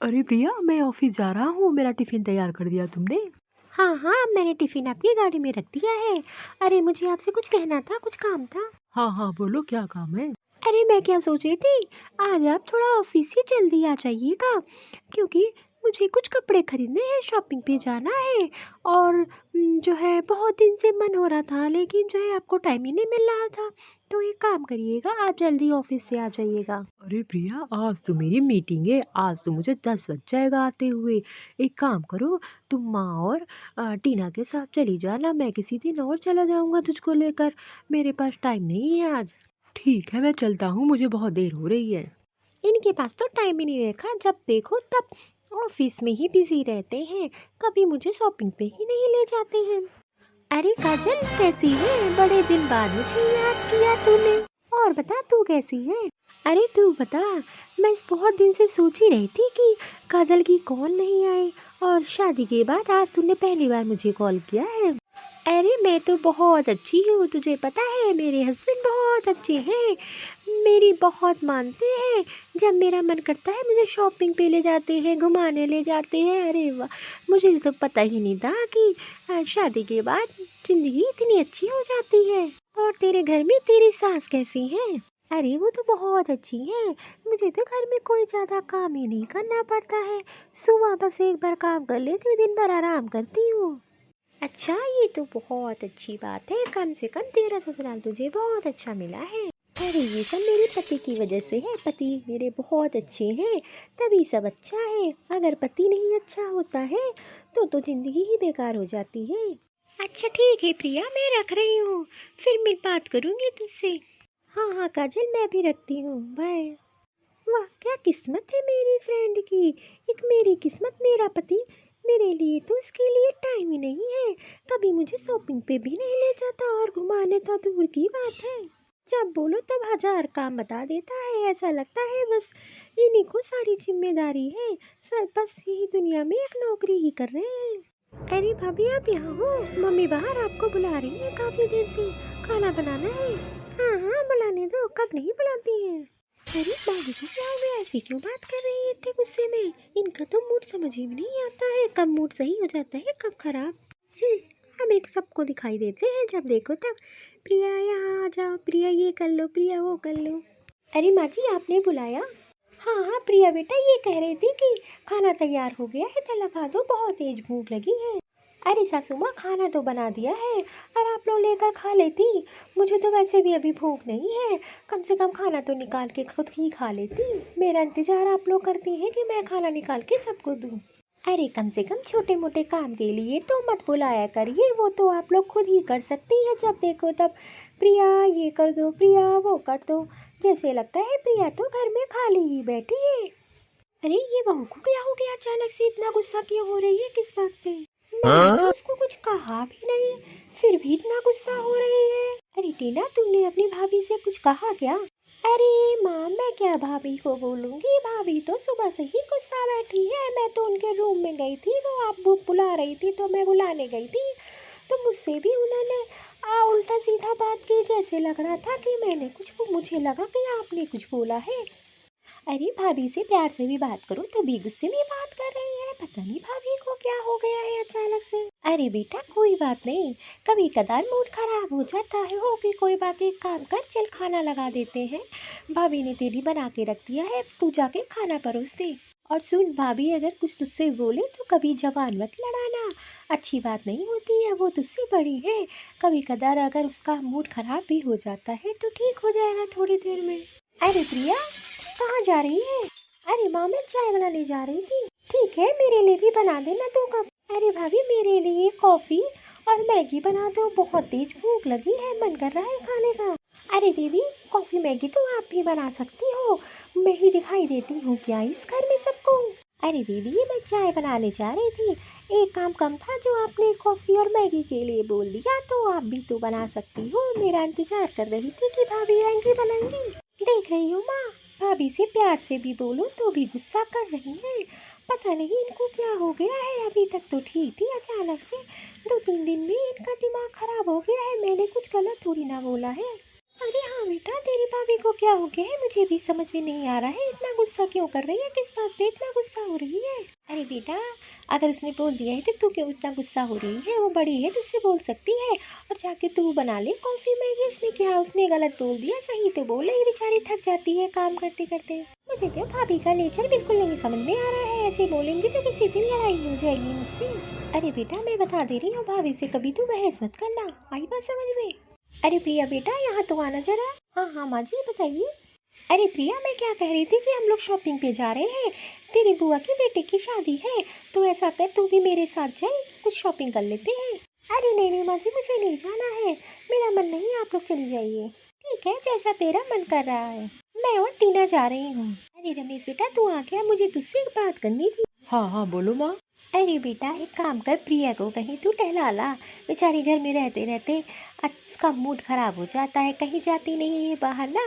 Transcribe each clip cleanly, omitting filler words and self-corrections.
अरे प्रिया, मैं ऑफिस जा रहा हूँ, मेरा टिफिन तैयार कर दिया तुमने? हाँ हाँ, मैंने टिफिन आपकी गाड़ी में रख दिया है। अरे मुझे आपसे कुछ कहना था, कुछ काम था। हाँ हाँ, बोलो क्या काम है? अरे मैं क्या सोच रही थी, आज आप थोड़ा ऑफिस से जल्दी आ जाइएगा, क्योंकि मुझे कुछ कपड़े खरीदने हैं, शॉपिंग पे जाना है। और जो है बहुत दिन से मन हो रहा था, लेकिन जो है आपको टाइम ही नहीं मिल रहा था। तो एक काम करिएगा, आप जल्दी ऑफिस से आ जाइएगा। अरे प्रिया, आज तो मेरी मीटिंग है, आज तो मुझे 10 बज जाएगा आते हुए। एक काम करो, तुम माँ और टीना के साथ चली जाना, मैं किसी दिन और चला जाऊंगा तुझको लेकर। मेरे पास टाइम नहीं है आज। ठीक है, मैं चलता हूँ, मुझे बहुत देर हो रही है। इनके पास तो टाइम ही नहीं रखा, जब देखो तब ऑफिस में ही बिजी रहते हैं, कभी मुझे शॉपिंग पे ही नहीं ले जाते हैं। अरे काजल, कैसी है? बड़े दिन बाद मुझे याद किया तूने। और बता, तू कैसी है? अरे तू बता, मैं बहुत दिन से सोच ही रही थी कि काजल की कॉल नहीं आई, और शादी के बाद आज तूने पहली बार मुझे कॉल किया है। अरे मैं तो बहुत अच्छी हूँ, तुझे पता है, मेरे हस्बैंड बहुत अच्छे हैं, मेरी बहुत मानते हैं। जब मेरा मन करता है मुझे शॉपिंग पे ले जाते हैं, घुमाने ले जाते हैं। अरे वाह, मुझे तो पता ही नहीं था कि शादी के बाद जिंदगी इतनी अच्छी हो जाती है। और तेरे घर में तेरी सास कैसी है? अरे वो तो बहुत अच्छी है, मुझे तो घर में कोई ज़्यादा काम ही नहीं करना पड़ता है। सुबह बस एक बार काम कर लेती हूँ, दिन भर आराम करती हूँ। अच्छा, ये तो बहुत अच्छी बात है, कम से कम तेरा ससुराल तुझे बहुत अच्छा मिला है। अरे ये सब मेरे पति की वजह से है, पति मेरे बहुत अच्छे हैं, तभी सब अच्छा है। अगर पति नहीं अच्छा होता है तो जिंदगी ही बेकार हो जाती है। अच्छा ठीक है प्रिया, मैं रख रही हूँ, फिर मैं बात करूँगी तुझसे। हाँ हाँ काजल, मैं भी रखती हूँ, बाय। वाह, क्या किस्मत है मेरी फ्रेंड की। एक मेरी किस्मत, मेरा पति, मेरे लिए तो इसके लिए टाइम ही नहीं है। कभी मुझे शॉपिंग पे भी नहीं ले जाता, और घुमाने तो दूर की बात है। जब बोलो तब हजार काम बता देता है, ऐसा लगता है बस इन्हीं को सारी जिम्मेदारी है, सब बस यही दुनिया में एक नौकरी ही कर रहे हैं। अरे भाभी, आप यहाँ हो? मम्मी बाहर आपको बुला रही है काफी देर से, खाना बनाना है। हाँ हाँ, बुलाने दो, कब नहीं बुलाती है। अरे भाभी को क्या हो गया, ऐसी क्यों बात कर रही है इतने गुस्से में? इनका तो मूड समझ ही में नहीं आता है, कब मूड सही हो जाता है कब खराब। हम एक सबको दिखाई देते हैं, जब देखो तब प्रिया यहाँ आ जाओ, प्रिया ये कर लो, प्रिया वो कर लो। अरे माँ जी, आपने बुलाया? हाँ हाँ प्रिया बेटा, ये कह रही थी कि खाना तैयार हो गया है तो लगा दो, बहुत तेज भूख लगी है। अरे सासू माँ, खाना तो बना दिया है, और आप लोग लेकर खा लेती। मुझे तो वैसे भी अभी भूख नहीं है, कम से कम खाना तो निकाल के खुद ही खा लेती। मेरा इंतजार आप लोग करती हैं कि मैं खाना निकाल के सबको दूँ। अरे कम से कम छोटे मोटे काम के लिए तो मत बुलाया करिए, वो तो आप लोग खुद ही कर सकती हैं, जब देखो तब प्रिया ये कर दो, प्रिया वो कर दो। जैसे लगता है प्रिया तो घर में खाली ही बैठी है। अरे ये बहू को क्या हो गया, अचानक से इतना गुस्सा क्यों हो रही है, किस बात पे? मैंने तो उसको कुछ कहा भी नहीं, फिर भी इतना गुस्सा हो रही है। अरे टीना, तुमने अपनी भाभी से कुछ कहा क्या? अरे माँ, मैं क्या भाभी को बोलूँगी, भाभी तो सुबह से ही गुस्सा बैठी है। मैं तो उनके रूम में गई थी, वो आप बुला रही थी तो मैं बुलाने गई थी, तो मुझसे भी उन्होंने उल्टा सीधा बात की, जैसे लग रहा था कि मैंने कुछ, मुझे लगा कि आपने कुछ बोला है। अरे भाभी से प्यार से भी बात करो, तभी गुस्से में बात कर रही है, पता नहीं भाभी को क्या हो गया है अचानक से। अरे बेटा कोई बात नहीं, कभी कदार मूड खराब हो जाता है, होगी कोई बात। एक काम कर, चल खाना लगा देते हैं, भाभी ने तेरी बना के रख दिया है, तू जाके खाना परोस दे। और सुन, भाभी अगर कुछ तुझसे बोले तो कभी जबान मत लड़ाना, अच्छी बात नहीं होती है, वो तुझसे बड़ी है। कभी कदार अगर उसका मूड खराब भी हो जाता है तो ठीक हो जाएगा थोड़ी देर में। अरे प्रिया, कहाँ जा रही है? अरे माँ, मैं चाय बनाने जा रही थी। ठीक है, मेरे लिए भी बना देना 2 कप। अरे भाभी, मेरे लिए कॉफी और मैगी बना दो, बहुत तेज भूख लगी है, मन कर रहा है खाने का। अरे दीदी, कॉफी मैगी तो आप भी बना सकती हो, मैं ही दिखाई देती हूँ क्या इस घर में सबको? अरे दीदी, मैं चाय बनाने जा रही थी, एक काम कम था जो आपने कॉफी और मैगी के लिए बोल दिया, तो आप भी तो बना सकती हो। मेरा इंतजार कर रही थी कि भाभी आएंगी बनाएंगी। देख रही हूँ माँ, भाभी से प्यार से भी बोलो तो भी गुस्सा कर रही है, पता नहीं इनको क्या हो गया है। अभी तक तो ठीक थी, अचानक से 2-3 दिन में इनका दिमाग खराब हो गया है। मैंने कुछ गलत थोड़ी ना बोला है। अरे हाँ बेटा, तेरी भाभी को क्या हो गया है मुझे भी समझ में नहीं आ रहा है, इतना गुस्सा क्यों कर रही है, किस बात पे इतना गुस्सा हो हो रही है? अरे बेटा, अगर उसने बोल दिया है तो तू क्यों इतना गुस्सा हो रही है? वो बड़ी है, तुझसे बोल सकती है। और जाके तू बना ले कॉफी मैगी, उसमें क्या, उसने गलत बोल दिया, सही तो बोल रही, बेचारी थक जाती है काम करते करते। मुझे तो भाभी का नेचर बिल्कुल नहीं समझ में आ रहा है, ऐसे बोलेंगी तो किसी दिन लड़ाई हो जाएगी मुझसे। अरे बेटा, मैं बता दे रही हूँ, भाभी से कभी तू बहस मत करना, आई बात समझ में? अरे प्रिया बेटा, यहाँ तो आना जरा। हाँ हाँ माँ जी, बताइए। अरे प्रिया, मैं क्या कह रही थी कि हम लोग शॉपिंग पे जा रहे हैं, तेरी बुआ के बेटे की शादी है, तो ऐसा कर तू भी मेरे साथ चल, कुछ शॉपिंग कर लेते हैं। अरे नहीं माँ जी, मुझे नहीं जाना है, मेरा मन नहीं, आप लोग चली जाइए। ठीक है, जैसा तेरा मन कर रहा है। मैं और टीना जा रही हूँ। अरे रमेश बेटा, तू आ गया, मुझे तुझसे एक बात करनी थी। हाँ हाँ बोलो माँ। अरे बेटा, एक काम कर, प्रिया को कहीं तू टहला ला, बेचारी घर में रहते रहते उसका मूड खराब हो जाता है, कहीं जाती नहीं है बाहर ना,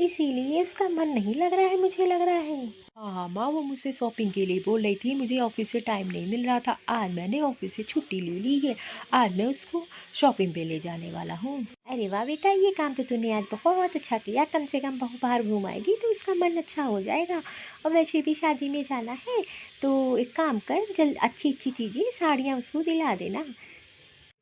इसीलिए उसका मन नहीं लग रहा है, मुझे लग रहा है। हाँ हाँ माँ, वो मुझसे शॉपिंग के लिए बोल रही थी, मुझे ऑफिस से टाइम नहीं मिल रहा था, आज मैंने ऑफिस से छुट्टी ले ली है, आज मैं उसको शॉपिंग पे ले जाने वाला हूँ। अरे वाह बेटा, ये काम तो तूने आज बहुत अच्छा किया, कम से कम बहु बाहर घूम आएगी तो उसका मन अच्छा हो जाएगा। और वैसे भी शादी में जाना है तो एक काम कर, जल्द अच्छी अच्छी चीज़ें, साड़ियाँ उसको दिला देना।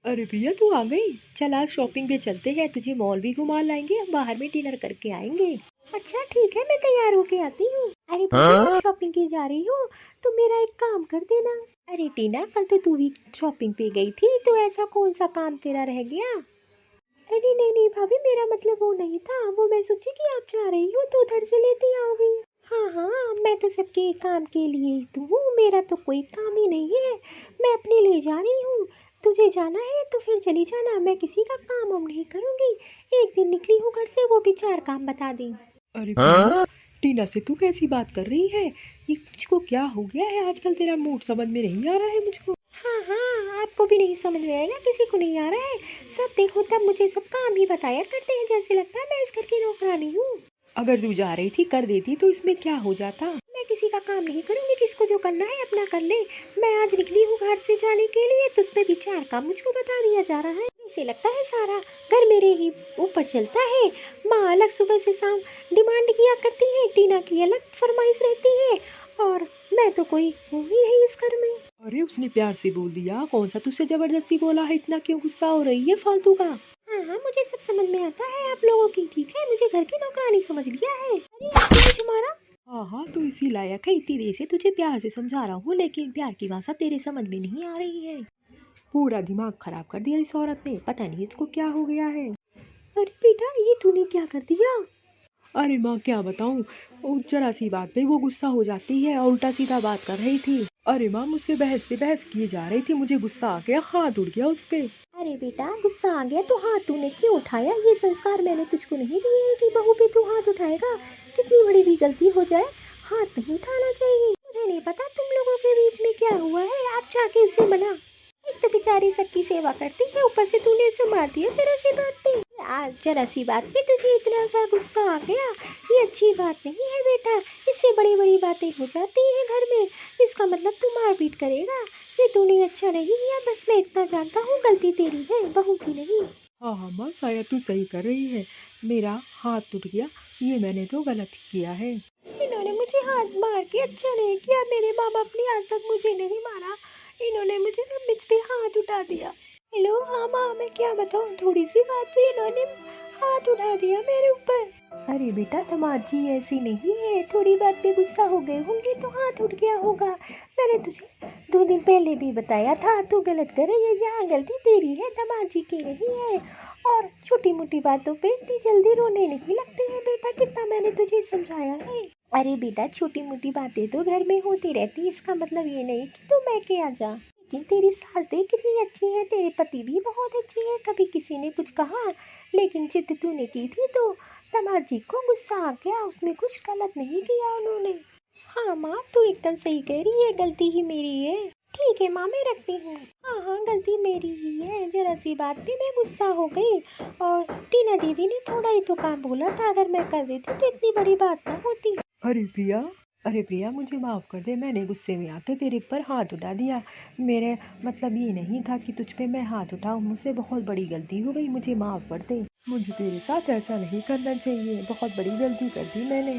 अरे भैया तू आ गई, चल आज शॉपिंग पे चलते हैं, तुझे मॉल भी घुमा लाएंगे, बाहर में डिनर करके आएंगे। अच्छा ठीक है, मैं तैयार होके आती हूँ। अरे मैं शॉपिंग की जा रही हूँ, तो मेरा एक काम कर देना। अरे टीना, कल तो तू भी शॉपिंग पे गई थी, तो ऐसा कौन सा काम तेरा रह गया? अरे नहीं नहीं भाभी, मेरा मतलब वो नहीं था, वो मैं सोची कि आप जा रही हो तो उधर से लेती आओगी। हाँ हाँ, मैं तो सबके काम के लिए ही तो हूँ, मेरा तो कोई काम ही नहीं है, मैं अपने लिए जा रही हूँ। तुझे जाना है तो फिर चली जाना, मैं किसी का काम हम नहीं करूँगी। एक दिन निकली हूँ घर से, वो भी 4 काम बता दी। अरे भैया, टीना से तू कैसी बात कर रही है, ये मुझको क्या हो गया है, आजकल तेरा मूड समझ में नहीं आ रहा है मुझको। हाँ हाँ, आपको भी नहीं समझ में आएगा, किसी को नहीं आ रहा है, सब देखो तब मुझे सब काम ही बताया करते हैं, जैसे लगता है मैं इस घर की नौकरानी हूँ। अगर तू जा रही थी कर देती तो इसमें क्या हो जाता। मैं किसी का काम नहीं करूँगी, जिसको जो करना है अपना कर ले। मैं आज निकली हूँ घर से जाने के लिए, तो उसमें भी 4 काम मुझको बता दिया जा रहा है, इसे लगता है सारा घर मेरे ही ऊपर चलता है। माँ अलग सुबह से शाम डिमांड किया करती है, टीना की अलग फरमाइश रहती है, और मैं तो कोई हूँ ही नहीं इस घर में। अरे उसने प्यार से बोल दिया, कौन सा तुझसे जबरदस्ती बोला है, इतना क्यों गुस्सा हो रही है फालतू का। हाँ हाँ, मुझे सब समझ में आता है आप लोगों की, ठीक है, मुझे घर की नौकरानी समझ लिया है। अरे आपने मुझे मारा? हाँ हाँ, तू इसी लायक है, इतनी देर से तुझे प्यार से समझा रहा हूँ, लेकिन प्यार की भाषा तेरे समझ में नहीं आ रही है। पूरा दिमाग खराब कर दिया इस औरत ने, पता नहीं इसको क्या हो गया है। अरे बेटा, ये तूने क्या कर दिया? अरे माँ क्या बताऊँ, जरा सी बात पे वो गुस्सा हो जाती है और उल्टा सीधा बात कर रही थी। अरे माँ, मुझसे बहस पे बहस किए जा रही थी, मुझे गुस्सा आ गया, हाथ उड़ गया उस पे। अरे बेटा, गुस्सा आ गया तो हाथ तूने क्यों उठाया? ये संस्कार मैंने तुझको नहीं दिए हैं कि बहू पे तू हाथ उठाएगा, कितनी बड़ी भी गलती हो जाए हाथ नहीं उठाना चाहिए। मुझे नहीं पता तुम लोगों के बीच में क्या हुआ है, आप जाके उसे मना। एक तो बेचारी सबकी सेवा करती है, ऊपर से तूने इसे मार दिया जरा सी बात पे। आज जरा सी बात पे तुझे इतना सा गुस्सा आ गया, ये अच्छी बात नहीं है बेटा, इससे बड़ी बड़ी बातें हो जाती हैं घर में, इसका मतलब तू मारपीट करेगा, ये तूने अच्छा नहीं किया। बस मैं इतना जानता हूँ, गलती तेरी है, बहू की नहीं। हाँ हाँ माँ, शायद तू सही कर रही है, मेरा हाथ टूट गया, ये मैंने तो गलत किया है। इन्होंने मुझे हाथ मार के अच्छा नहीं किया, मेरे माँ बाप ने आज तक मुझे नहीं मारा, इन्होंने मुझे मुझ पे हाथ उठा दिया। हेलो हाँ माँ, मैं क्या बताऊँ, थोड़ी सी बात पे इन्होंने हाथ उठा दिया मेरे ऊपर। अरे बेटा, तमाची ऐसी नहीं है, थोड़ी बात पे गुस्सा हो गए होंगे तो हाथ उठ गया होगा, मैंने तुझे 2 दिन पहले भी बताया था, तू गलत कर रही है, यहाँ गलती तेरी है, तमाची की नहीं है। और छोटी मोटी बातों पे इतनी जल्दी रोने नहीं लगते हैं बेटा, कितना मैंने तुझे समझाया है। अरे बेटा, छोटी मोटी बातें तो घर में होती रहती, इसका मतलब ये नहीं कि तू मैके आ जा। लेकिन तेरी सास देख कितनी अच्छी है, तेरे पति भी बहुत अच्छी है, कभी किसी ने कुछ कहा, लेकिन जिद तूने की थी तो तमाजी को गुस्सा आ गया, उसमें कुछ गलत नहीं किया उन्होंने। हाँ माँ, तू एकदम सही कह रही है, गलती ही मेरी है। ठीक है माँ, मैं रखती हूँ। हाँ हाँ, गलती मेरी ही है, जरा सी बात पे मैं गुस्सा हो गई, और टीना दीदी ने थोड़ा ही तो काम बोला था, अगर मैं कर देती तो इतनी बड़ी बात ना होती। अरे प्रिया, मुझे माफ़ कर दे, मैंने गुस्से में आके तेरे पर हाथ उठा दिया, मेरे मतलब ये नहीं था कि तुझ पे मैं हाथ उठाऊँ, मुझसे बहुत बड़ी गलती हो गई, मुझे माफ़ कर दे, मुझे तेरे साथ ऐसा नहीं करना चाहिए, बहुत बड़ी गलती कर दी मैंने।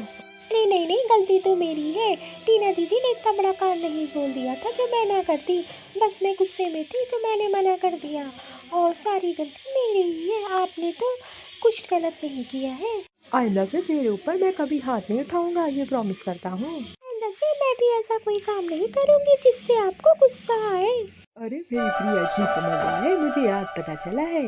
नहीं नहीं नहीं, गलती तो मेरी है। टीना दीदी ने इतना बड़ा काम नहीं बोल दिया था जो मैं ना करती। बस मैं गुस्से में थी तो मैंने मना कर दिया, और सारी गलती मेरी ही है। आपने तो कुछ गलत नहीं किया है। आइंदा से तेरे ऊपर मैं कभी हाथ नहीं उठाऊंगा, ये प्रॉमिस करता हूँ। आइंदा से मैं भी ऐसा कोई काम नहीं करूँगी जिससे आपको गुस्सा आए। अरे मेरी प्रिया, जी समझ आए, मुझे आज पता चला है।